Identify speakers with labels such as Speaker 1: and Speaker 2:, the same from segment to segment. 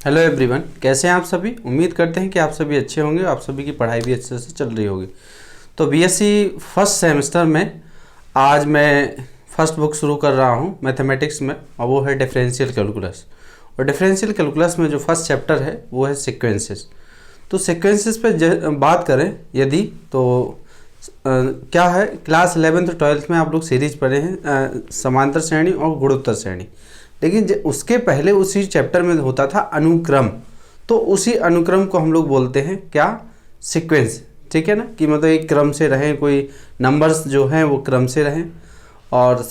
Speaker 1: Hello everyone, कैसे हैं आप सभी। उम्मीद करते हैं कि आप सभी अच्छे होंगे, आप सभी की पढ़ाई भी अच्छे से चल रही होगी। तो बीएससी फर्स्ट सेमेस्टर में आज मैं फर्स्ट बुक शुरू कर रहा हूं मैथमेटिक्स में, और वो है डिफरेंशियल कैलकुलस। और डिफरेंशियल कैलकुलस में जो फर्स्ट चैप्टर है वो है सीक्वेंसेस। तो सीक्वेंसेस पे बात करें यदि तो क्या है, क्लास 11th और 12th में आप लोग सीरीज पढ़े हैं समांतर श्रेणी और गुणोत्तर श्रेणी। लेकिन उसके पहले उसी चैप्टर में होता था अनुक्रम। तो उसी अनुक्रम को हम लोग बोलते हैं क्या, सीक्वेंस। ठीक है ना, कि मतलब एक क्रम से रहें, कोई नंबर्स जो हैं वो क्रम से रहें। और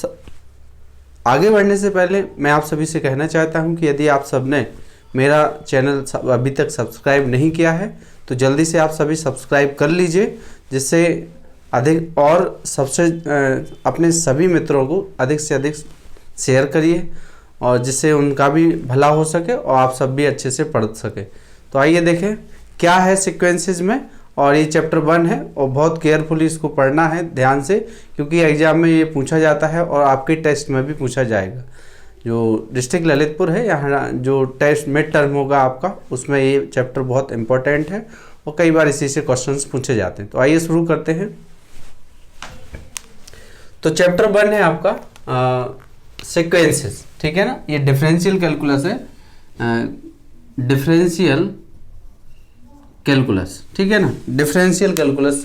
Speaker 1: आगे बढ़ने से पहले मैं आप सभी से कहना चाहता हूं कि यदि आप सब ने मेरा चैनल अभी तक सब्सक्राइब नहीं किया है तो जल्दी से आप सभी सब्सक्राइब कर लीजिए, जिससे अधिक और सबसे अपने सभी मित्रों को अधिक से अधिक शेयर करिए, और जिससे उनका भी भला हो सके और आप सब भी अच्छे से पढ़ सके। तो आइए देखें क्या है सीक्वेंसेस में। और ये चैप्टर 1 है और बहुत केयरफुली इसको पढ़ना है ध्यान से, क्योंकि एग्जाम में ये पूछा जाता है और आपके टेस्ट में भी पूछा जाएगा। जो डिस्ट्रिक्ट ललितपुर है, यहाँ जो टेस्ट मिड टर्म होगा आपका, उसमें ये चैप्टर बहुत इंपॉर्टेंट है और कई बार इसी से क्वेश्चंस पूछे जाते हैं। तो आइए शुरू करते हैं। तो चैप्टर 1 है आपका सीक्वेंसेस। ठीक है ना, ये डिफरेंशियल कैलकुलस है, डिफरेंशियल कैलकुलस। ठीक है ना, डिफरेंशियल कैलकुलस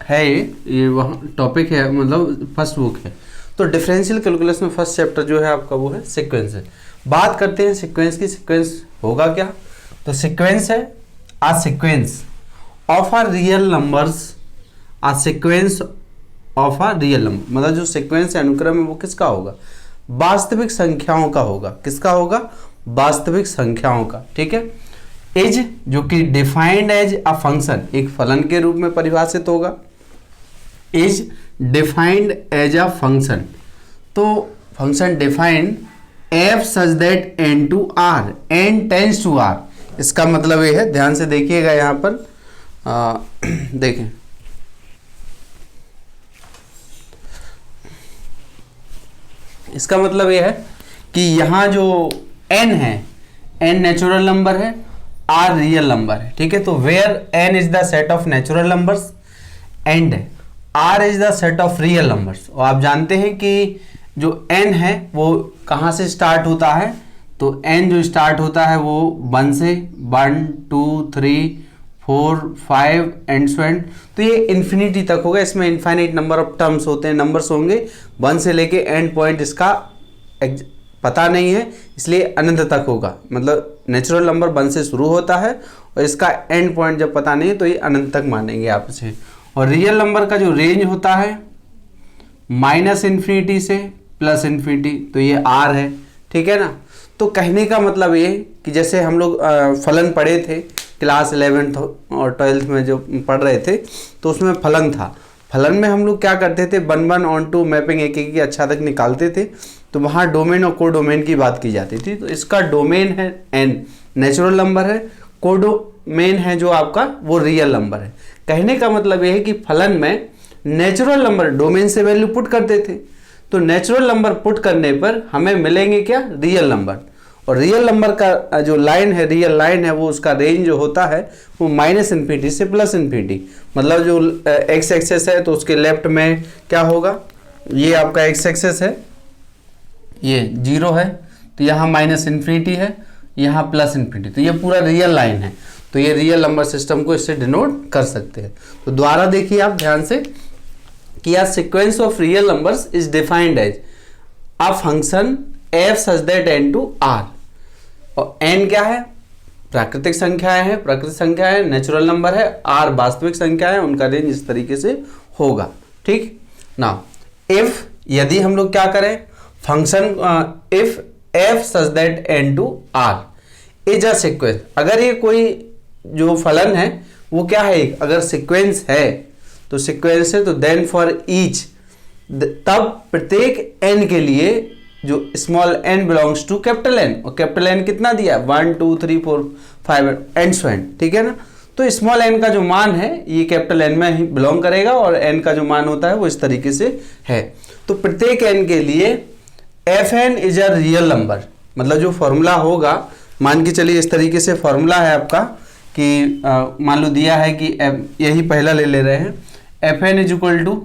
Speaker 1: है ये वहाँ टॉपिक है, मतलब फर्स्ट बुक है। तो डिफरेंशियल कैलकुलस में फर्स्ट चैप्टर जो है आपका वो है सीक्वेंस है। बात करते हैं सीक्वेंस की। सीक्वेंस होगा क्या, तो सीक्वेंस है uh sequence of uh real numbers, uh sequence of uh real number. मतलब जो सीक्वेंस है, अनुक्रम है, वो किसका होगा, वास्तविक संख्याओं का होगा। किसका होगा, वास्तविक संख्याओं का। ठीक है, इज जो कि डिफाइंड एज अ फंक्शन, एक फलन के रूप में परिभाषित होगा। Is defined as a function, तो function defined F such that N to R, N tends to R. इसका मतलब ये है, ध्यान से देखिएगा यहां पर देखें, इसका मतलब यह है कि यहाँ जो n है, n नेचुरल नंबर है, r रियल नंबर है। ठीक है, तो where n is the set of natural numbers and r is the set of real numbers. और आप जानते हैं कि जो n है वो कहाँ से स्टार्ट होता है, तो n जो स्टार्ट होता है वो 1 से, 1 2 3 4 5 एंड सो एंड। तो ये इन्फिनिटी तक होगा। इसमें इनफाइनाइट नंबर ऑफ टर्म्स होते हैं, नंबर्स होंगे 1 से लेके एंड पॉइंट इसका पता नहीं है, इसलिए अनंत तक होगा। मतलब नेचुरल नंबर 1 से शुरू होता है और इसका एंड पॉइंट जब पता नहीं है तो ये अनंत तक मानेंगे आप इसे। और रियल नंबर का जो रेंज होता है -इन्फिनिटी से +इन्फिनिटी, तो ये r है। ठीक है ना, तो कहने का मतलब ये कि जैसे हम लोग फलन पढ़े थे क्लास 11th और 12th में जो पढ़ रहे थे, तो उसमें फलन था। फलन में हम लोग क्या करते थे, 1 1 ऑन टू मैपिंग एक एक की अच्छा तक निकालते थे। तो वहाँ डोमेन और कोडोमेन की बात की जाती थी। तो इसका डोमेन है n, नेचुरल नंबर है, कोडोमेन है जो आपका वो रियल नंबर है। कहने का मतलब ये है कि फलन में नेचुरल नंबर डोमेन से वैल्यू पुट करते थे, तो नेचुरल नंबर पुट करने पर हमें मिलेंगे क्या, रियल नंबर। और रियल नंबर का जो लाइन है, रियल लाइन है, वो उसका रेंज जो होता है वो -इन्फिनिटी से +इन्फिनिटी। मतलब जो एक्स एक्सेस है तो उसके लेफ्ट में क्या होगा, ये आपका एक्स एक्सेस है, ये 0 है, तो यहाँ -इन्फिनिटी है, यहाँ +इन्फिनिटी, तो ये पूरा रियल लाइन है। तो ये रियल नंबर सिस्टम को इससे डिनोट कर सकते हैं। तो दोबारा देखिए आप ध्यान से कि यार sequence of real numbers is defined as a function f such that n to r। और n क्या है, प्राकृतिक संख्याएं हैं, प्राकृतिक संख्या है, नेचुरल नंबर है, r वास्तविक संख्या है, उनका रेंज इस तरीके से होगा। ठीक ना, इफ यदि हम लोग क्या करें, function if f such that n to r is a sequence. अगर ये कोई जो फलन है वो क्या है, अगर सीक्वेंस है तो सीक्वेंस है, तो देन फॉर ईच, तब प्रत्येक n के लिए जो small n belongs to capital N, और कैपिटल N कितना दिया, 1 2 3 4 5 एंड सो एंड। ठीक है ना, तो स्मॉल n का जो मान है ये कैपिटल N में ही बिलोंग करेगा, और n का जो मान होता है वो इस तरीके से है। तो प्रत्येक n के लिए fn is a real number. मतलब जो फॉर्मूला होगा मान के चलिए इस तरीके से फॉर्मूला है आपका कि मान लो दिया है कि यही पहला ले रहे हैं, f n is equal to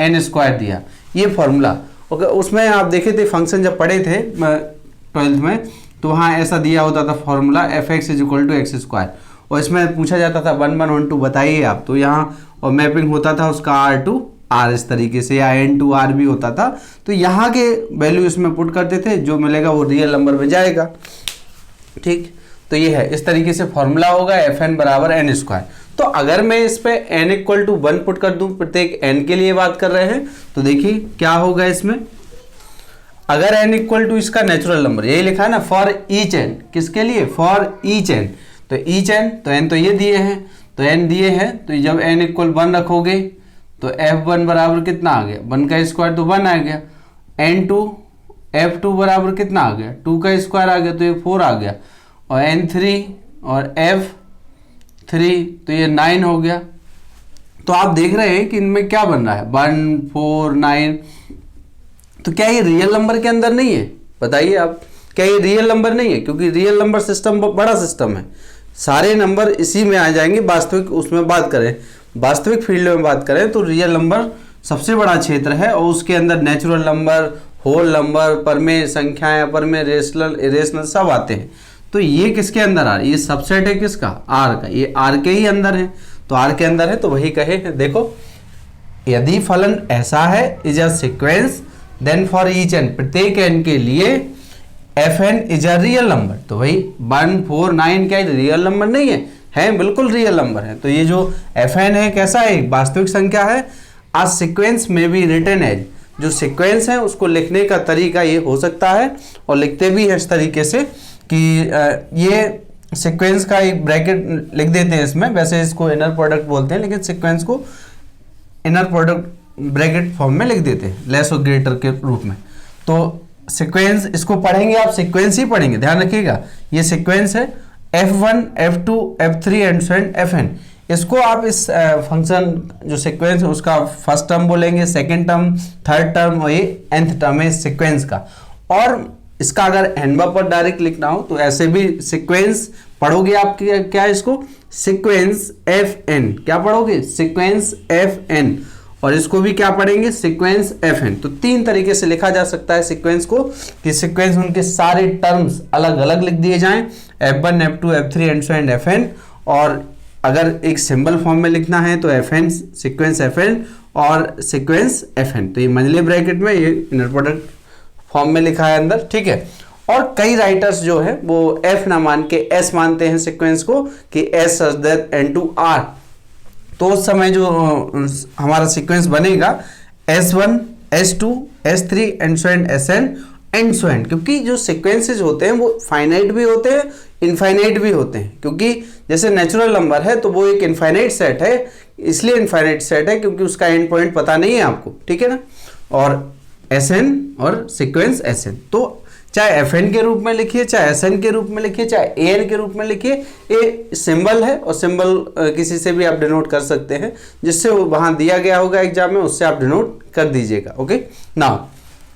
Speaker 1: n square दिया, ये फॉर्मूला। ओके, उसमें आप देखे थे फंक्शन जब पढ़े थे 12th में, तो वहाँ ऐसा दिया होता था formula f x is equal to x square, और इसमें पूछा जाता था 1 1 1 2 बताइए आप, तो यहाँ और मैपिंग होता था उसका आर टू आर इस तरीके से, या एन टू आर भी होता था। तो यहाँ के वैल्यू इसमें पुट करते थे, जो मिलेगा वो रियल नंबर में जाएगा। ठीक, तो ये है, इस तरीके से फॉर्मूला होगा एफ एन बराबर एन स्क्वायर। तो अगर मैं इस पे n इक्वल टू 1 पुट कर दूं, प्रत्येक n के लिए बात कर रहे हैं, तो देखिए क्या होगा इसमें। अगर n इक्वल टू इसका नेचुरल नंबर, यही लिखा है ना, फॉर ईच n, किसके लिए, फॉर ईच n, तो ईच n, तो n तो ये दिए हैं, तो n दिए हैं, तो जब n इक्वल 1 रखोगे तो f1 बराबर कितना आ गया, 1 का स्क्वायर तो 1 आ गया, n2 f2 बराबर कितना आ गया, 2 का स्क्वायर आ गया, तो ये 4 आ गया, और n3 और f3 तो ये 9 हो गया। तो आप देख रहे हैं कि इनमें क्या बन रहा है, 1 4 9, तो क्या ये रियल नंबर के अंदर नहीं है, बताइए आप, क्या ये रियल नंबर नहीं है? क्योंकि रियल नंबर सिस्टम बड़ा सिस्टम है, सारे नंबर इसी में आ जाएंगे। वास्तविक उसमें बात करें, वास्तविक फील्ड में बात करें तो रियल नंबर सबसे बड़ा क्षेत्र है, और उसके अंदर नेचुरल नंबर, होल नंबर, परमेय संख्याएं, अपरमेय, रेशनल, इरेशनल सब आते हैं। तो ये किसके अंदर आ रहा है, ये सबसेट है किसका, आर का, ये आर के ही अंदर है, तो आर के अंदर है तो वही कहे हैं। देखो, यदि फलन ऐसा है, is a sequence, then for each n, प्रत्येक एन के लिए f n is a real number. तो भाई 1 4 9 क्या रियल नंबर नहीं है, है बिल्कुल रियल नंबर है। तो ये जो एफ एन है कैसा है, वास्तविक संख्या है। आ सीक्वेंस में बी रिटन एज, जो सीक्वेंस है उसको लिखने का तरीका ये हो सकता है, और लिखते भी है इस तरीके से कि ये सीक्वेंस का एक ब्रैकेट लिख देते हैं इसमें, वैसे इसको इनर प्रोडक्ट बोलते हैं, लेकिन सीक्वेंस को इनर प्रोडक्ट ब्रैकेट फॉर्म में लिख देते हैं, लेस और ग्रेटर के रूप में। तो सीक्वेंस इसको पढ़ेंगे आप, सीक्वेंस ही पढ़ेंगे, ध्यान रखिएगा, ये सीक्वेंस है f1 f2 f3 and so and fn। इसको आप इस फंक्शन जो सीक्वेंस है उसका फर्स्ट टर्म बोलेंगे, सेकंड टर्म, थर्ड टर्म, और ये nth टर्म है सीक्वेंस का। और इसका अगर n पर डायरेक्ट लिखना हो तो ऐसे भी सीक्वेंस पढ़ोगे आप, क्या इसको, सीक्वेंस fn, क्या पढ़ोगे, सीक्वेंस fn, और इसको भी क्या पढ़ेंगे, सीक्वेंस fn। तो 3 तरीके से लिखा जा सकता है सीक्वेंस को, कि सीक्वेंस उनके सारे टर्म्स अलग अलग लिख दिए जाएं, f1 f2 f3 and so and fn। और अगर एक सिंबल फॉर्म में लिखना है तो fn, सीक्वेंस fn और सीक्वेंस fn, तो ये मंझले ब्रैकेट में, ये इनर प्रोडक्ट फॉर्म में लिखा है अंदर, ठीक है। और कई राइटर्स जो है वो f ना मान के s मानते हैं सीक्वेंस को, कि s such that n to r, तो उस समय जो हमारा सीक्वेंस बनेगा S1 S2 S3 and so and Sn and so and. क्योंकि जो सीक्वेंसेज होते हैं वो फाइनाइट भी होते हैं, इनफाइनाइट भी होते हैं, क्योंकि जैसे नेचुरल नंबर है तो वो एक इनफाइनाइट सेट है, इसलिए इनफाइनाइट सेट है क्योंकि उसका एंड पॉइंट पता नहीं है आपको, ठीक है ना। और Sn और सीक्वेंस Sn, तो चाहे Fn के रूप में लिखिए, चाहे Sn के रूप में लिखिए, चाहे An के रूप में लिखिए, ये सिंबल है, और सिंबल किसी से भी आप डिनोट कर सकते हैं, जिससे वहां दिया गया होगा एग्जाम में, उससे आप डिनोट कर दीजिएगा। ओके, नाउ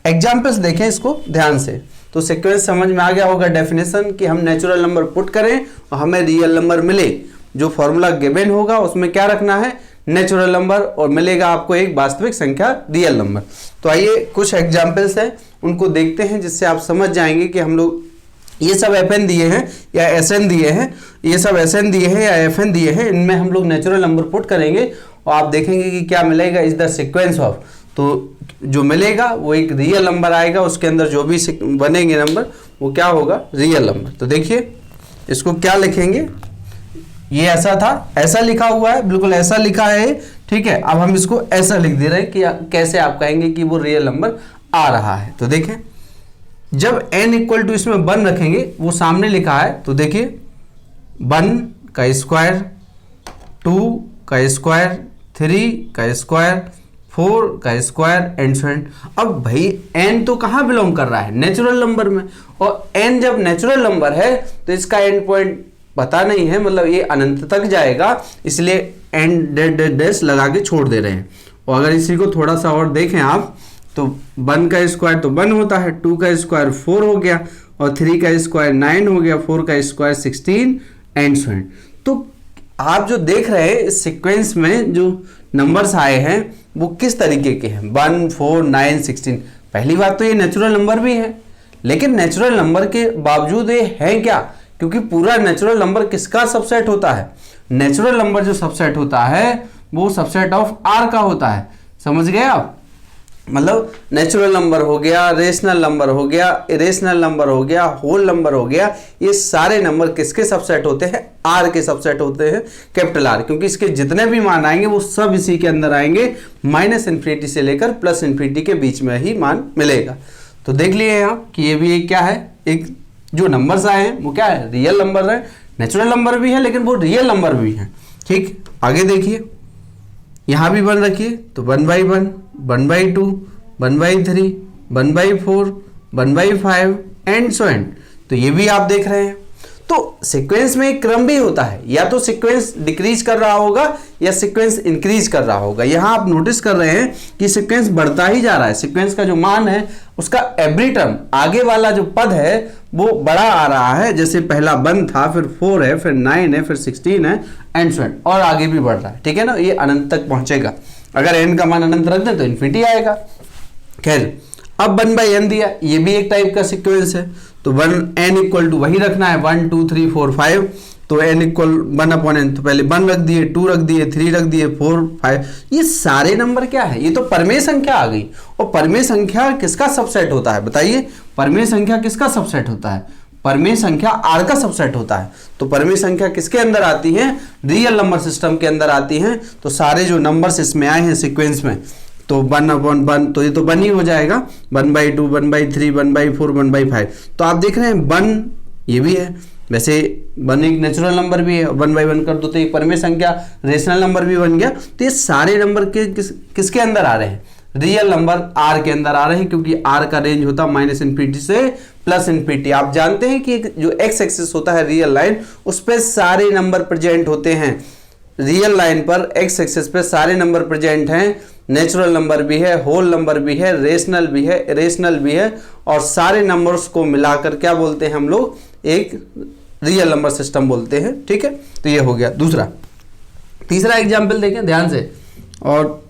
Speaker 1: एग्जाम्पल्स देखें इसको ध्यान से, तो सीक्वेंस समझ में आ गया होगा डेफिनेशन, कि हम नेचुरल नंबर पुट करें और हमें रियल नंबर मिले, जो फॉर्मूला गिवन होगा उसमें क्या रखना है, नेचुरल नंबर, और मिलेगा आपको एक वास्तविक संख्या, रियल नंबर। तो आइए कुछ एग्जाम्पल्स हैं उनको देखते हैं, जिससे आप समझ जाएंगे कि हम लोग ये सब fn दिए हैं या sn दिए हैं, ये सब sn दिए हैं या fn दिए हैं, इनमें हम लोग नेचुरल नंबर पुट करेंगे और आप देखेंगे कि क्या मिलेगा, इज द सीक्वेंस ऑफ, तो जो मिलेगा वो एक रियल नंबर आएगा, उसके अंदर जो भी बनेंगे नंबर वो क्या होगा, रियल नंबर। तो देखिए इसको क्या लिखेंगे, ये ऐसा था, ऐसा लिखा हुआ है, बिल्कुल ऐसा लिखा है, ठीक है। अब हम इसको ऐसा लिख दे रहे हैं कि कैसे आप कहेंगे कि वो रियल नंबर आ रहा है। तो देखें, जब n इक्वल टू इसमें 1 रखेंगे, वो सामने लिखा है, तो देखिए 1 का स्क्वायर, 2 का स्क्वायर, 3 का स्क्वायर, 4 का स्क्वायर एंड सो एंड। अब भाई n तो कहाँ बिलोंग कर रहा है, नेचुरल नंबर में, और n जब नेचुरल नंबर है तो इसका एंड पॉइंट पता नहीं है, मतलब ये अनंत तक जाएगा, इसलिए एंड डैश लगा के छोड़ दे रहे हैं। और अगर इसी को थोड़ा सा और देखें आप, तो 1 का स्क्वायर तो 1 होता है, 2 का स्क्वायर 4 हो गया, और 3 का स्क्वायर 9 हो गया, 4 का स्क्वायर 16 एंड सो ऑन। तो आप जो देख रहे हैं इस सीक्वेंस में जो नंबर्स आए हैं वो किस तरीके के हैं, 1, 4, 9, 16। पहली बात तो ये नेचुरल नंबर भी है, लेकिन नेचुरल नंबर के बावजूद ये है क्या, क्योंकि पूरा नेचुरल नंबर किसका सबसेट होता है, नेचुरल नंबर जो सबसेट होता है वो सबसेट ऑफ आर का होता है। समझ गए आप, मतलब नेचुरल नंबर हो गया, रेशनल नंबर हो गया, इरेशनल नंबर हो गया, होल नंबर हो गया, ये सारे नंबर किसके सबसेट होते हैं, आर के सबसेट होते हैं, कैपिटल आर। क्योंकि इसके जितने भी मान आएंगे वो सब इसी के अंदर आएंगे, माइनस इन्फिनिटी से लेकर प्लस इन्फिनिटी के बीच में ही मान मिलेगा। तो देख लिए यहाँ कि ये भी एक क्या है, एक जो नंबर्स आए हैं वो क्या है, रियल नंबर है, नेचुरल नंबर भी है लेकिन वो रियल नंबर भी है। ठीक, आगे देखिए, यहाँ भी 1 रखिए तो 1/1, 1/2, 1/3, 1/4, 1/5 एंड सो एंड। तो ये भी आप देख रहे हैं। तो सीक्वेंस में एक क्रम भी होता है, या तो सीक्वेंस डिक्रीज कर रहा होगा या सीक्वेंस इंक्रीज कर रहा होगा। यहां आप नोटिस कर रहे हैं कि सीक्वेंस बढ़ता ही जा रहा है, सीक्वेंस का जो मान है उसका एवरी टर्म आगे वाला जो पद है वो बड़ा आ रहा है। जैसे पहला 1 था, फिर 4 है, फिर 9 है, फिर 16 है एंड सो एंड, और आगे भी बढ़ रहा है। ठीक है ना, ये अनंत तक पहुंचेगा। अगर n का मान अनंत रख दें तो इन्फिनिटी आएगा। खैर, अब 1/n दिया, ये भी एक टाइप का सीक्वेंस है, तो 1n इक्वल टू वही रखना है, 1 2 3 4 5। तो n इक्वल 1/n, तो पहले 1 रख दिए, 2 रख दिए, 3 रख दिए, 4 5। ये सारे नंबर क्या है, ये तो परमेय संख्या आ गई। और परमेय संख्या किसका सबसेट होता है बताइए, परमेय संख्या किसका सबसेट होता है, परमेय संख्या आर का सबसेट होता है। तो परमेय संख्या किसके अंदर आती है, रियल नंबर सिस्टम के अंदर आती हैं। तो सारे जो नंबर्स इसमें आए हैं सीक्वेंस में, तो 1/1, तो ये तो 1 ही हो जाएगा, 1/2, 1/3, 1/4, 1/5। तो आप देख रहे हैं 1 ये भी है, वैसे 1 एक नेचुरल नंबर भी है, 1/1 कर दो तो एक परमेय संख्या रेशनल नंबर भी बन गया। तो ये सारे नंबर किसके अंदर आ रहे हैं, रियल नंबर आर के अंदर आ रहे हैं, क्योंकि आर का रेंज होता है माइनस इन्फिनिटी से प्लस इन्फिनिटी। आप जानते हैं कि जो एक्स एक्सिस होता है रियल लाइन, उस पर सारे नंबर प्रेजेंट होते हैं। रियल लाइन पर एक्स एक्सिस पे सारे नंबर प्रेजेंट हैं, नेचुरल नंबर भी है, होल नंबर भी है, रेशनल भी है, इरेशनल भी है, और सारे नंबर्स को मिलाकर क्या बोलते हैं हम लोग, एक रियल नंबर सिस्टम बोलते हैं। ठीक है, तो ये हो गया दूसरा। तीसरा एग्जाम्पल देखें ध्यान से, और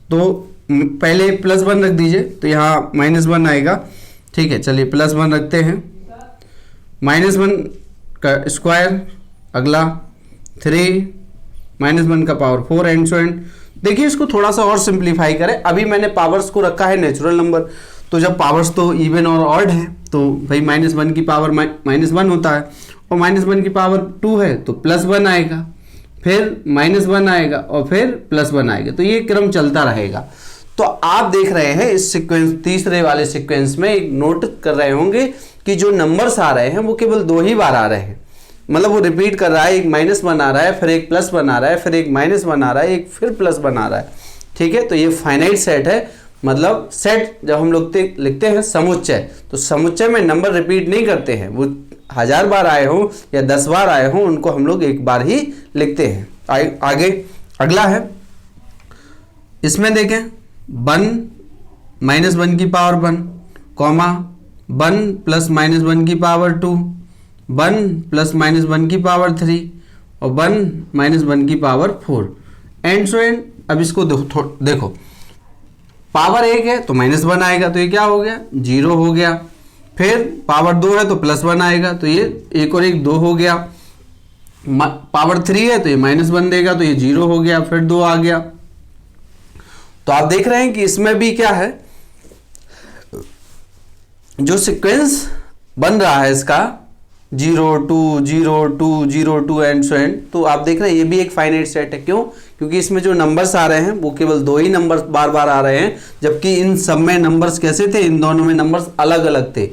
Speaker 1: तो पहले +1 रख दीजिए, तो यहाँ -1 आएगा। ठीक है, चलिए +1 रखते हैं, -1 का स्क्वायर, अगला 3, -1 का पावर 4 एंड सो एंड। देखिए इसको थोड़ा सा और सिंप्लीफाई करें। अभी मैंने पावर्स को रखा है नेचुरल नंबर, तो जब पावर्स तो इवन और ऑड है तो भाई -1 की पावर -1 होता है, और -1 की पावर 2 है तो +1 आएगा, फिर -1 आएगा और फिर +1 आएगा। तो ये क्रम चलता रहेगा। तो आप देख रहे हैं इस सीक्वेंस, तीसरे वाले सीक्वेंस में एक नोट कर रहे होंगे कि जो नंबर्स आ रहे हैं वो केवल 2 ही बार आ रहे हैं, मतलब वो रिपीट कर रहा है, एक -1 आ रहा है, फिर एक +1 आ रहा है, फिर एक -1 आ रहा है, एक फिर +1 आ रहा है। ठीक है, तो ये फाइनाइट सेट है। मतलब सेट जब हम लोग लिखते हैं समुच्चय, तो समुच्चय में नंबर रिपीट नहीं करते हैं, वो 1000 बार आए हों या 10 बार आए हों, उनको हम लोग एक बार ही लिखते हैं। आगे अगला है, इसमें देखें 1 -1 की पावर 1, कॉमा 1 + -1 की पावर 2, 1 + -1 की पावर 3 और 1 - 1 की पावर 4 एंड सो एंड। अब इसको देखो, पावर 1 है तो -1 आएगा, तो ये क्या हो गया, 0 हो गया। फिर पावर 2 है तो +1 आएगा, तो ये 1 और 1 2 हो गया। पावर 3 है तो ये -1 देगा, तो ये 0 हो गया, फिर 2 आ गया। तो आप देख रहे हैं कि इसमें भी क्या है, जो सीक्वेंस बन रहा है इसका 0 2 0 2 0 2 एंड सो एंड। तो आप देख रहे हैं ये भी एक फाइनाइट सेट है। क्यों? क्योंकि इसमें जो नंबर्स आ रहे हैं वो केवल 2 ही नंबर्स बार बार आ रहे हैं, जबकि इन सब में नंबर्स कैसे थे, इन दोनों में नंबर्स अलग अलग थे,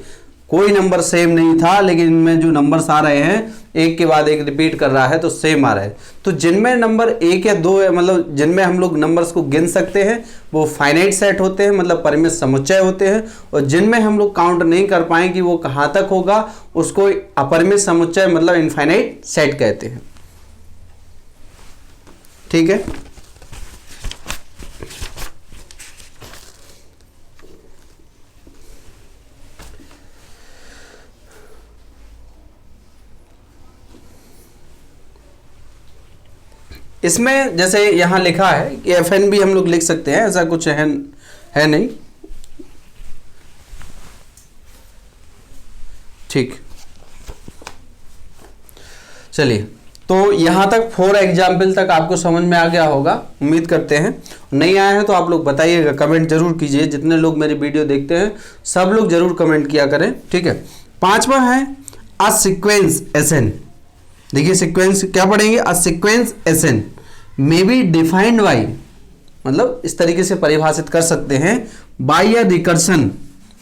Speaker 1: कोई नंबर सेम नहीं था। लेकिन इनमें जो नंबर्स आ रहे हैं एक के बाद एक रिपीट कर रहा है तो सेम आ रहा है। तो जिनमें नंबर 1 या 2 है, मतलब जिनमें हम लोग नंबर्स को गिन सकते हैं, वो फाइनाइट सेट होते हैं, मतलब परिमित समुच्चय होते हैं। और जिनमें हम लोग काउंट नहीं कर पाए कि वो कहाँ तक होगा, उसको अपरिमित समुच्चय मतलब इनफाइनाइट सेट कहते हैं। ठीक है, इसमें जैसे यहाँ लिखा है कि FN भी हम लोग लिख सकते हैं, ऐसा कुछ है नहीं, ठीक। चलिए, तो यहाँ तक 4 एग्जाम्पल तक आपको समझ में आ गया होगा, उम्मीद करते हैं। नहीं आया है तो आप लोग बताइएगा, कमेंट जरूर कीजिए। जितने लोग मेरी वीडियो देखते हैं सब लोग जरूर कमेंट किया करें, ठीक है। 5वां है अ सीक्वेंस SN। देखिए सीक्वेंस क्या पढ़ेंगे, a sequence SN may be defined by, मतलब इस तरीके से परिभाषित कर सकते हैं, बाई अ रिकर्सन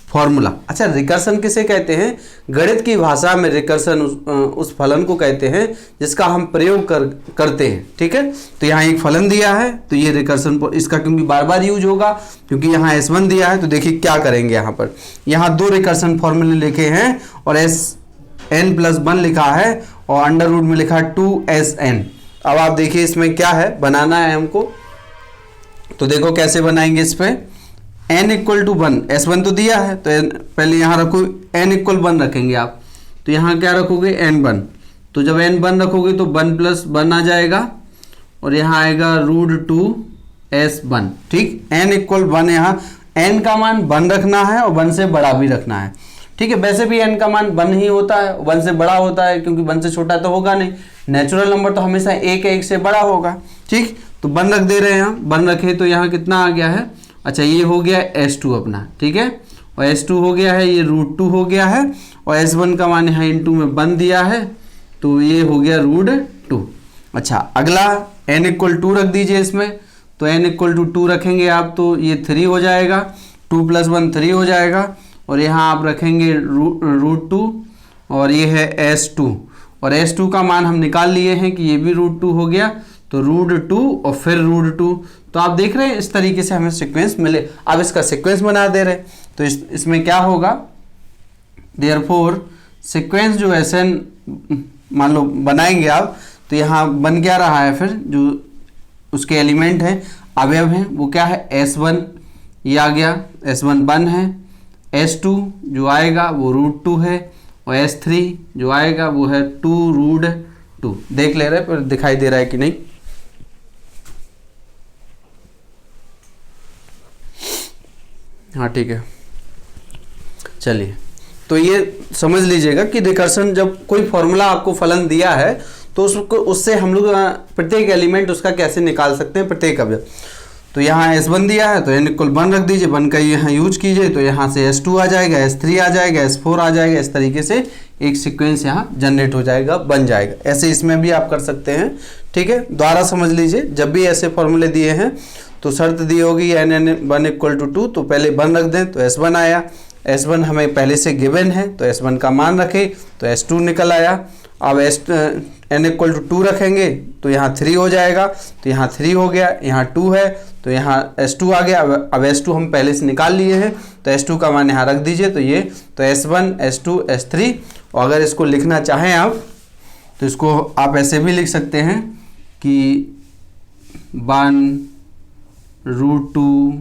Speaker 1: फॉर्मूला। अच्छा, रिकर्सन किसे कहते हैं? गणित की भाषा में रिकर्सन उस फलन को कहते हैं जिसका हम प्रयोग करते हैं, ठीक है। तो यहाँ एक फलन दिया है तो ये रिकर्सन इसका क्योंकि बार बार यूज होगा, क्योंकि यहाँ S1 दिया है। तो देखिए क्या करेंगे, यहाँ 2 रिकर्सन फॉर्मूले लिखे हैं और SN+1 लिखा है और अंडर रूट में लिखा है 2SN। अब आप देखिए इसमें क्या है, बनाना है हमको, तो देखो कैसे बनाएंगे। इस पर n = 1, S1 तो दिया है तो पहले यहाँ रखो n = 1 रखेंगे आप, तो यहाँ क्या रखोगे n1। तो जब n1 रखोगे तो 1 + 1 आ जाएगा और यहाँ आएगा √2S1, ठीक। n = 1, यहाँ n का मान 1 रखना है और 1 से बड़ा भी रखना है, ठीक है। वैसे भी n का मान 1 ही होता है, 1 से बड़ा होता है, क्योंकि 1 से छोटा तो होगा नहीं। नेचुरल नंबर तो हमेशा 1 से बड़ा होगा, ठीक। तो 1 रख दे रहे हैं यहाँ, 1 रखे तो यहाँ कितना आ गया है, अच्छा ये हो गया S2 अपना, ठीक है। और S2 हो गया है, ये √2 हो गया है और S1 का मान यहाँ × में 1 दिया है तो ये हो गया √2। अच्छा, अगला n = 2 रख दीजिए इसमें, तो n = 2 रखेंगे आप तो ये 3 हो जाएगा, 2 + 1 3 हो जाएगा और यहाँ आप रखेंगे √2 और ये है S2 और S2 का मान हम निकाल लिए हैं कि ये भी √2 हो गया, तो √2 और फिर √2। तो आप देख रहे हैं इस तरीके से हमें सीक्वेंस मिले। अब इसका सीक्वेंस बना दे रहे, तो इसमें क्या होगा, देयरफॉर सीक्वेंस जो SN मान लो बनाएंगे आप, तो यहाँ बन क्या रहा है, फिर जो उसके एलिमेंट हैं, अवयव हैं, वो क्या है, S1 ये आ गया, S1 1 है, S2 जो आएगा वो √2 है और S3 जो आएगा वो है 2√2। देख ले रहे पर दिखाई दे रहा है कि नहीं। हाँ ठीक है, चलिए, तो ये समझ लीजिएगा कि रिकर्सन जब कोई फॉर्मूला आपको फलन दिया है तो उससे हम लोग प्रत्येक एलिमेंट उसका कैसे निकाल सकते हैं, प्रत्येक अवयव। तो यहाँ S1 दिया है तो n = 1 रख दीजिए, 1 का यहाँ यूज कीजिए तो यहाँ से S2 आ जाएगा, S3 आ जाएगा, S4 आ जाएगा। इस तरीके से एक सीक्वेंस यहाँ जनरेट हो जाएगा, बन जाएगा। ऐसे इसमें भी आप कर सकते हैं, ठीक है। द्वारा समझ लीजिए, जब भी ऐसे फॉर्मूले दिए हैं तो शर्त दी होगी n1 = 2, तो पहले 1 रख दें तो S1 आया, S1 हमें पहले से गिवन है तो S1 का मान रखें तो S2 निकल आया। अब n = 2 रखेंगे तो यहाँ 3 हो जाएगा, तो यहाँ 3 हो गया, यहाँ 2 है तो यहाँ S2 आ गया। अब S2 हम पहले से निकाल लिए हैं तो S2 का मान यहाँ रख दीजिए, तो ये तो S1 S2 S3। और अगर इसको लिखना चाहें आप तो इसको आप ऐसे भी लिख सकते हैं कि 1 √2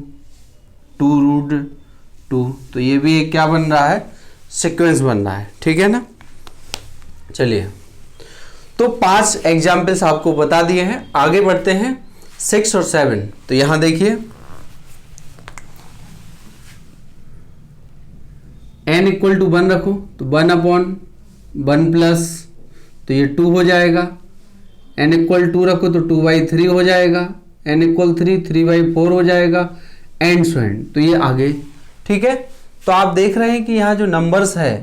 Speaker 1: 2√2। तो ये भी एक क्या बन रहा है, सीक्वेंस बन रहा है, ठीक है ना। चलिए, तो 5 एग्जाम्पल्स आपको बता दिए हैं, आगे बढ़ते हैं 6 और 7। तो यहां देखिए n = 1 रखो तो 1/1 प्लस, तो ये 2 हो जाएगा। n = 2 रखो तो 2/3 हो जाएगा, n = 3 3/4 हो जाएगा, एंड सो एंड। तो ये आगे, ठीक है। तो आप देख रहे हैं कि यहाँ जो नंबर्स है,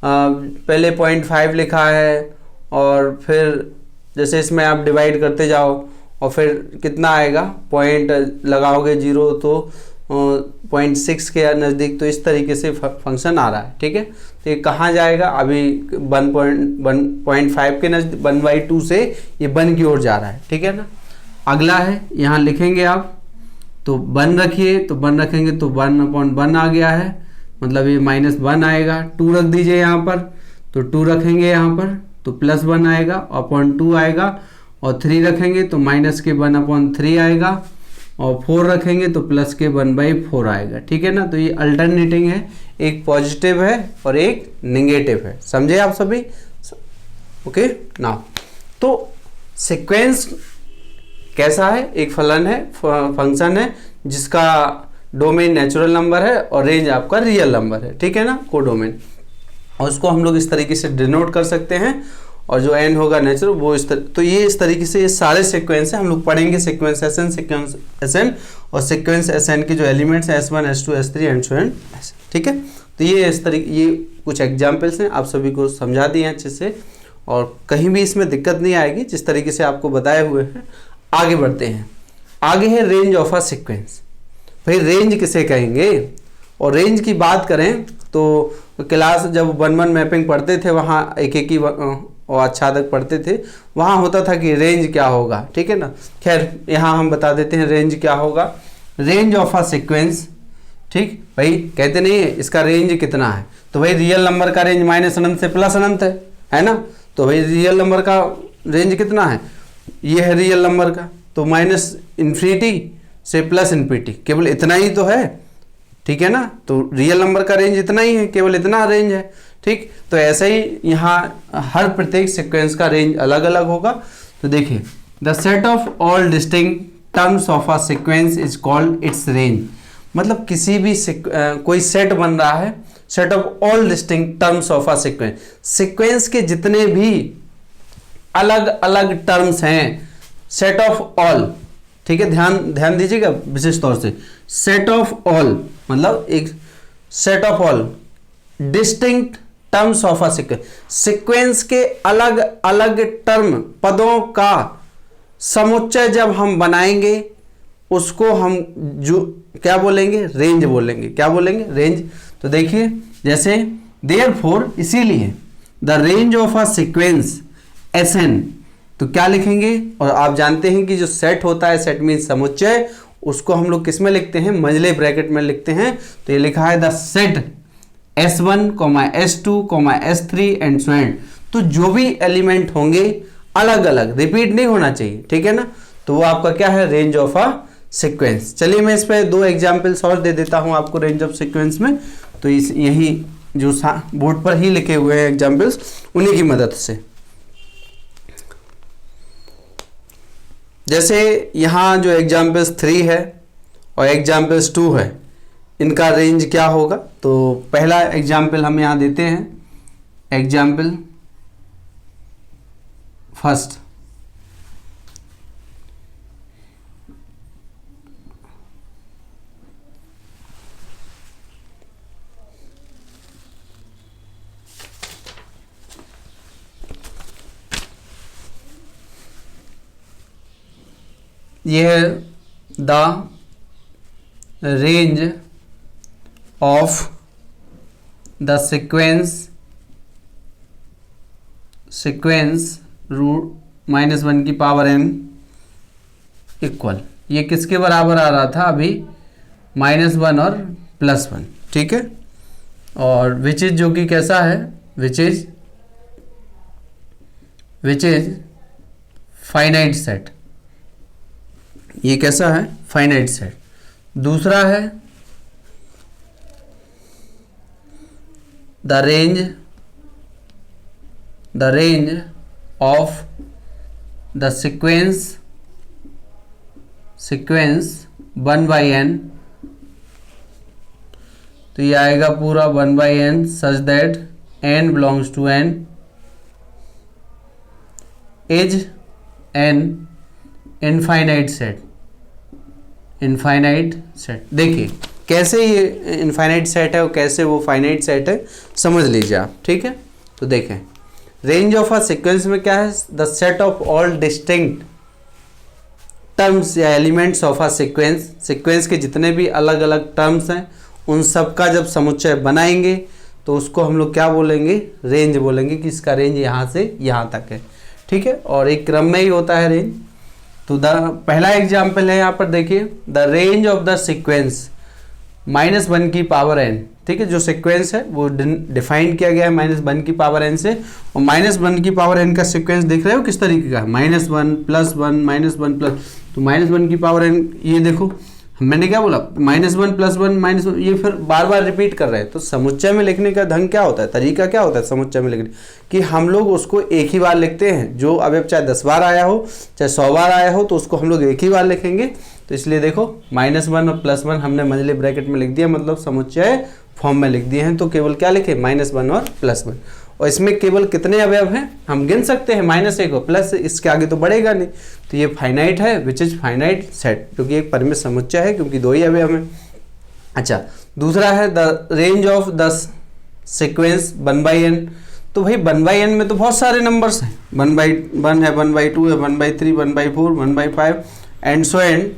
Speaker 1: पहले 0.5 लिखा है और फिर जैसे इसमें आप डिवाइड करते जाओ और फिर कितना आएगा, पॉइंट लगाओगे 0 तो 0.6 के नज़दीक, तो इस तरीके से फंक्शन आ रहा है, ठीक है। तो ये कहाँ जाएगा, अभी 1.5 के नज़दीक 1/2 से ये 1 की ओर जा रहा है, ठीक है ना। अगला है, यहाँ लिखेंगे आप तो 1 रखिए, तो 1 रखेंगे तो 1/1 आ गया है, मतलब ये -1 आएगा। 2 रख दीजिए यहाँ पर, तो 2 रखेंगे यहाँ पर तो +1 आएगा, अपॉन 2 आएगा। और 3 रखेंगे तो -1/3 आएगा, और 4 रखेंगे तो प्लस के 1/4 आएगा, ठीक है ना। तो ये अल्टरनेटिंग है, एक पॉजिटिव है और एक नेगेटिव है, समझे आप सभी, ओके ना। तो सीक्वेंस कैसा है, एक फलन है, फंक्शन है जिसका डोमेन नेचुरल नंबर है और रेंज आपका रियल नंबर है, ठीक है ना, कोडोमेन। और उसको हम लोग इस तरीके से डिनोट कर सकते हैं, और जो n होगा नेचुरल वो तो ये इस तरीके से ये सारे सीक्वेंस हैं, हम लोग पढ़ेंगे सीक्वेंस SN और सीक्वेंस SN के जो एलिमेंट्स हैं S1 S2 S3 and so on, ठीक है। तो ये इस तरीके, ये कुछ एग्जाम्पल्स हैं, आप सभी को समझा दिए हैं अच्छे से, और कहीं भी इसमें दिक्कत नहीं आएगी जिस तरीके से आपको बताए हुए हैं। आगे बढ़ते हैं, आगे है रेंज ऑफ अ सीक्वेंस। भाई रेंज किसे कहेंगे, और रेंज की बात करें तो क्लास जब 1-1 मैपिंग पढ़ते थे वहाँ एक ही और आच्छादक पढ़ते थे, वहाँ होता था कि रेंज क्या होगा, ठीक है ना। खैर यहाँ हम बता देते हैं रेंज क्या होगा। रेंज ऑफ अ सीक्वेंस, ठीक, भाई कहते नहीं है इसका रेंज कितना है, तो भाई रियल नंबर का रेंज माइनस अनंत से प्लस अनंत है ना। तो भाई रियल नंबर का रेंज कितना है, ये है रियल नंबर का, तो माइनस इन्फिनिटी से प्लस इन्फिनिटी, केवल इतना ही तो है, ठीक है ना। तो रियल नंबर का रेंज इतना ही है, केवल इतना रेंज है, ठीक। तो ऐसे ही यहाँ हर प्रत्येक सीक्वेंस का रेंज अलग अलग होगा। तो देखिए, the set of all distinct terms of a sequence is called its range. मतलब किसी भी कोई सेट बन रहा है, set of all distinct terms of a sequence, sequence के जितने भी अलग अलग टर्म्स हैं, सेट ऑफ ऑल, ठीक है, ध्यान दीजिएगा विशेष तौर से। सेट ऑफ ऑल मतलब एक set of all distinct terms of a sequence, sequence के अलग अलग टर्म, पदों का समुच्चय जब हम बनाएंगे उसको हम जो क्या बोलेंगे, रेंज बोलेंगे। क्या बोलेंगे, रेंज। तो देखिए जैसे देयरफॉर, इसीलिए the range of a sequence SN, तो क्या लिखेंगे, और आप जानते हैं कि जो सेट होता है, सेट मीन समुच्चय, उसको हम लोग किस में लिखते हैं, मंझले ब्रैकेट में लिखते हैं। तो ये लिखा है the set S1, S2, S3 and so on. तो जो भी एलिमेंट होंगे अलग अलग, रिपीट नहीं होना चाहिए, ठीक है ना। तो वो आपका क्या है, रेंज ऑफ अ सीक्वेंस। चलिए मैं इस पे 2 एग्जांपल्स और दे देता हूं आपको रेंज ऑफ सीक्वेंस में। तो इस यही जो बोर्ड पर ही लिखे हुए हैं एग्जांपल्स, उन्हीं की मदद से। जैसे यहाँ जो एग्जाम्पल्स 3 है और एग्जाम्पल्स 2 है, इनका रेंज क्या होगा। तो पहला एग्जाम्पल हम यहाँ देते हैं, एग्जाम्पल फर्स्ट, ये है the range of the sequence root -1 की पावर n इक्वल, ये किसके बराबर आ रहा था अभी, -1 और +1, ठीक है। और विच इज, जो कि कैसा है, विच इज फाइनाइट सेट, ये कैसा है, फाइनाइट सेट। दूसरा है the range of the sequence 1/n, तो ये आएगा पूरा 1/n such that n belongs to n is an infinite set. Infinite set, देखिए कैसे ये इनफाइनाइट सेट है और कैसे वो फाइनाइट सेट है, समझ लीजिए आप, ठीक है। तो देखें रेंज ऑफ अ सीक्वेंस में क्या है, the set of all distinct terms या elements of a sequence, sequence के जितने भी अलग अलग टर्म्स हैं उन सब का जब समुच्चय बनाएंगे तो उसको हम लोग क्या बोलेंगे, रेंज बोलेंगे, कि इसका रेंज यहाँ से यहाँ तक है, ठीक है। और एक क्रम में ही होता है रेंज। तो पहला एग्जाम्पल है यहाँ पर देखिए, the range of the sequence -1 की पावर n, ठीक है। जो सीक्वेंस है वो डिफाइन किया गया है -1 की पावर n से, और -1 की पावर n का सीक्वेंस देख रहे हो किस तरीके का है, -1 +1 -1 +, तो -1 की पावर n, ये देखो मैंने क्या बोला, -1 +1 -1, ये फिर बार बार रिपीट कर रहे हैं। तो समुच्चय में लिखने का ढंग क्या होता है, तरीका क्या होता है समुच्चय में लिखने कि हम लोग उसको एक ही बार लिखते हैं। जो अवयव चाहे 10 बार आया हो चाहे 100 बार आया हो तो उसको हम लोग एक ही बार लिखेंगे। तो इसलिए देखो -1 और +1 हमने मंझले ब्रैकेट में लिख दिया, मतलब समुच्चय फॉर्म में लिख दिए हैं। तो केवल क्या लिखे, -1 और +1। और इसमें केवल कितने अवयव हैं हम गिन सकते हैं, -1 और प्लस, इसके आगे तो बढ़ेगा नहीं। तो ये फाइनाइट है, विच इज फाइनाइट सेट, क्योंकि एक परिमित समुच्चय है, क्योंकि 2 ही अवयव हैं। अच्छा, दूसरा है the range of the sequence 1/n। तो भाई 1/n में तो बहुत सारे नंबर्स हैं, 1/1 है, 1/2 है, 1/3, 1/4, 1/5 एंड सो एंड।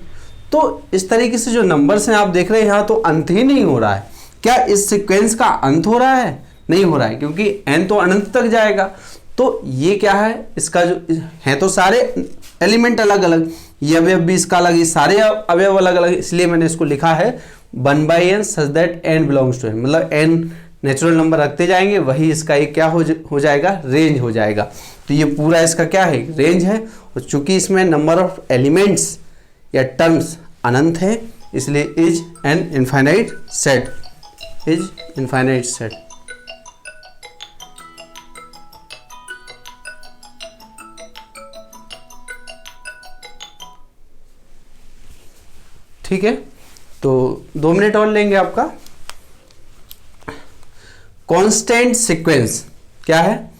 Speaker 1: तो इस तरीके से जो नंबर्स हैं आप देख रहे हैं यहाँ, तो अंत ही नहीं हो रहा है। क्या इस सीक्वेंस का अंत हो रहा है, नहीं हो रहा है, क्योंकि n तो अनंत तक जाएगा। तो ये क्या है, इसका जो है तो सारे एलिमेंट अलग अलग, ये अवयव भी इसका अलग, ये सारे अवयव अलग अलग, इसलिए मैंने इसको लिखा है 1/n such that n belongs to n, मतलब n नेचुरल नंबर रखते जाएंगे, वही इसका एक क्या हो जाएगा, रेंज हो जाएगा। तो ये पूरा इसका क्या है, रेंज है। और चूंकि इसमें नंबर ऑफ एलिमेंट्स या टर्म्स अनंत है, इसलिए is an infinite set, is infinite set. ठीक है, तो 2 मिनट और लेंगे आपका। कांस्टेंट सीक्वेंस क्या है,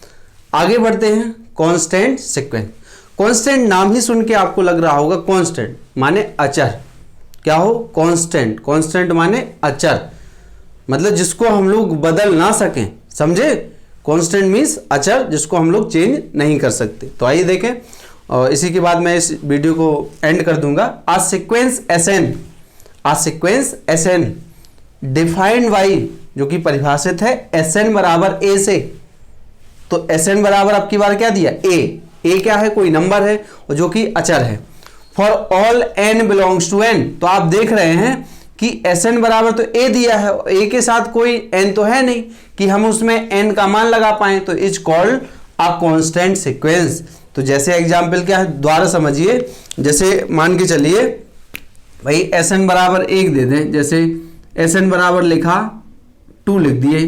Speaker 1: आगे बढ़ते हैं। कांस्टेंट सीक्वेंस, कांस्टेंट नाम ही सुन के आपको लग रहा होगा, कांस्टेंट माने अचर, क्या हो, कांस्टेंट, कांस्टेंट माने अचर, मतलब जिसको हम लोग बदल ना सकें, समझे। कांस्टेंट मीन्स अचर, जिसको हम लोग चेंज नहीं कर सकते। तो आइए देखें, और इसी के बाद मैं इस वीडियो को एंड कर दूंगा। आ सीक्वेंस Sn डिफाइंड बाई, जो कि परिभाषित है Sn बराबर a से। तो Sn बराबर आपकी बार क्या दिया, a क्या है, कोई नंबर है और जो कि अचर है। For all n belongs to n, तो आप देख रहे हैं कि Sn बराबर तो a दिया है, a के साथ कोई n तो है नहीं कि हम उसमें n का मान लगा पाए, तो is called a constant sequence. तो जैसे एग्जाम्पल क्या है, द्वारा समझिए। जैसे मान के चलिए भाई Sn बराबर 1 दे दें, जैसे Sn बराबर लिखा 2 लिख दिए।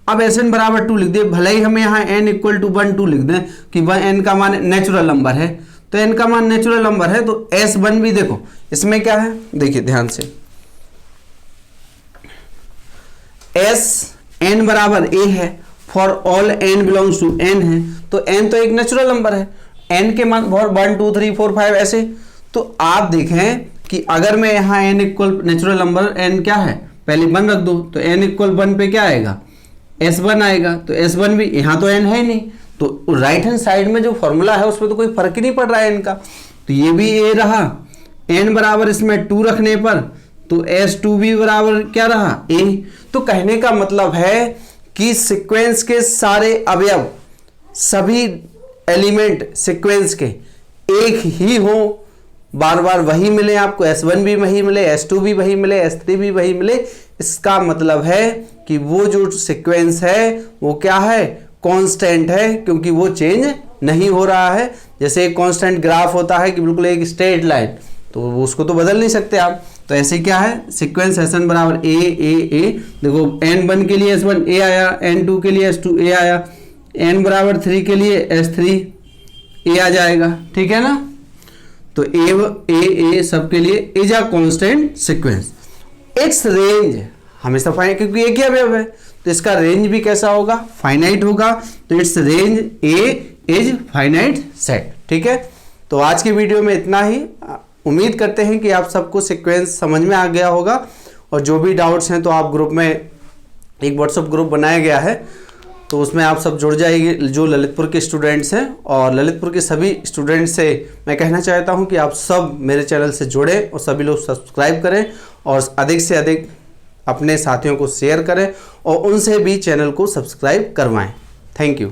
Speaker 1: अब Sn बराबर 2 लिख दिए, भले ही हमें यहाँ n = 1 2 लिख दें कि n का मान नेचुरल नंबर है, तो n का मान नेचुरल नंबर है, तो S1 भी देखो इसमें क्या है, देखिए ध्यान से, Sn बराबर a है, for all n belongs to n है, तो n तो एक नेचुरल नंबर है, n के मान 1 2 3 4 5 ऐसे। तो आप देखें कि अगर मैं यहाँ n equal natural number n क्या है, पहले 1 रख दूँ, तो n = 1 पे क्या आएगा, S1 आएगा। तो S1 भी, यहाँ तो n है नहीं, तो राइट हैंड साइड में जो फॉर्मूला है उसमें तो कोई फर्क ही नहीं पड़ रहा है n का, तो ये भी a रहा। n बराबर इसमें 2 रखने पर तो S2 भी बराबर क्या रहा, a। तो कहने का मतलब है कि सीक्वेंस के सारे अवयव, सभी एलिमेंट सीक्वेंस के एक ही हो, बार बार वही मिले आपको, S1 भी वही मिले, S2 भी वही मिले, S3 भी वही मिले। इसका मतलब है कि वो जो सीक्वेंस है वो क्या है, कांस्टेंट है, क्योंकि वो चेंज नहीं हो रहा है। जैसे एक कांस्टेंट ग्राफ होता है कि बिल्कुल एक स्ट्रेट लाइन, तो उसको तो बदल नहीं सकते आप। तो ऐसे क्या है, सीक्वेंस Sn बराबर a। देखो n1 के लिए S1 a आया, n2 के लिए S2 a आया, n बराबर 3 के लिए S3 a आ जाएगा, ठीक है ना। तो a सबके लिए is a constant sequence. It's range हमेशा फाइनाइट, क्योंकि एक ही अवयव है, तो इसका रेंज भी कैसा होगा, फाइनाइट होगा। तो it's range a is finite set, ठीक है। तो आज की वीडियो में इतना ही। उम्मीद करते हैं कि आप सबको सीक्वेंस समझ में आ गया होगा, और जो भी डाउट्स हैं तो आप ग्रुप में, एक व्हाट्सएप ग्रुप बनाया गया है, तो उसमें आप सब जुड़ जाइए जो ललितपुर के स्टूडेंट्स हैं। और ललितपुर के सभी स्टूडेंट्स से मैं कहना चाहता हूं कि आप सब मेरे चैनल से जुड़ें और सभी लोग सब्सक्राइब करें और अधिक से अधिक अपने साथियों को शेयर करें और उनसे भी चैनल को सब्सक्राइब करवाएं। Thank you.